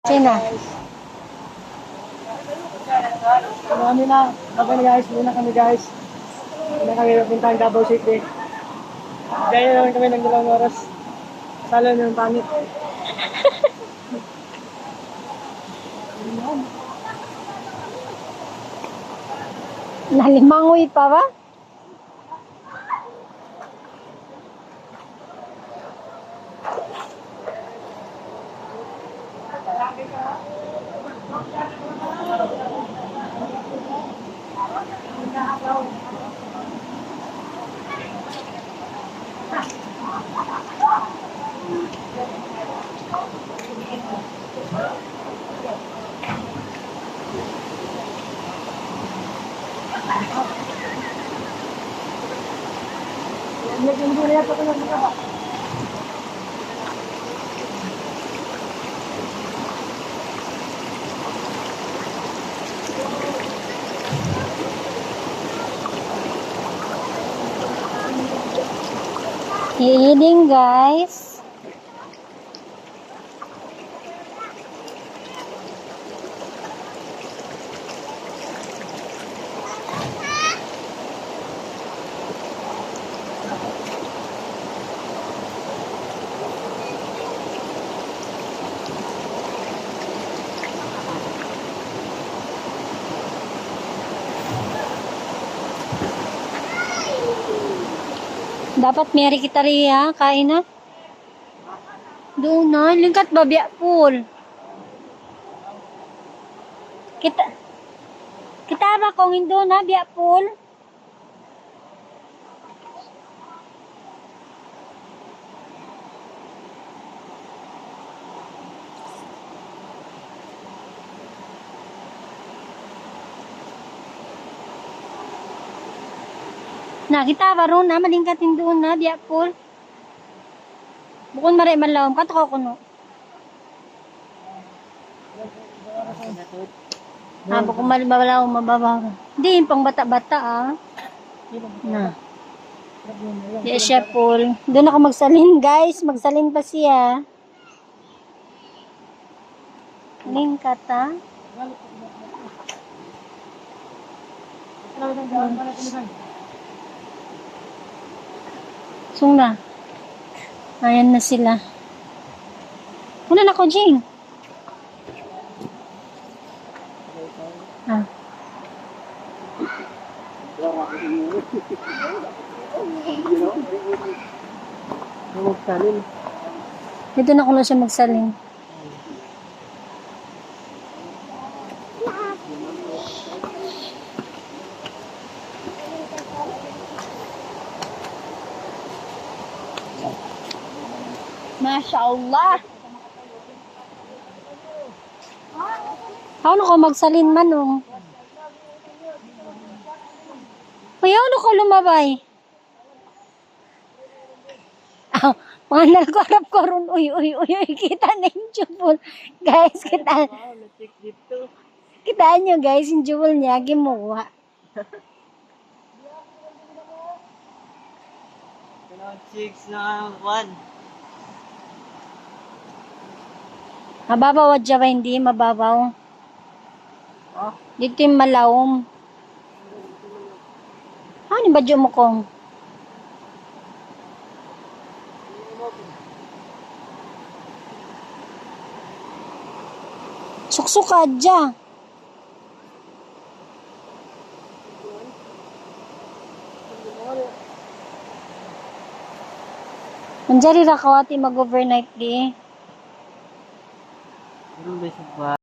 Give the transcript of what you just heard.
Sina? Kami na. Kami guys. Muna kami guys. Muna kami puntang Davao City. Gaya naman kami ng 2 oras. Salo ng pangit. Nalimangoy pa ba? Eating guys. Dapat meri kita riya, kain na. Doon na, lingkat ba biya pool? Kita ba kung hindi na biya pool? Na kita ba ron na malingkatin doon na biya pool? Bukod maray malawom ka to kuno. Bukod malawom mababaw. Di pang bata-bata Na. Di siya pool. Doon ako magsalin guys, magsalin pa siya. Lingkat Suna. Ayan na sila. Una na ko, Jing. Magsalin. Dito na ko na siya magsalin. Masya Allah. Ano ko magsalin manong? Kaya ano ko lumabay? Mangal ko harap ko ron. Uy, kita na yung jubol. Guys, kitaan nyo guys, yung jubol niya, gimuha. Chicks na 1. Mababaw at ba hindi? Mababaw. Dito yung malawom. Ano ba dyan mo kong? Suksukad dyan. Manjari ra kawati mag-overnight di.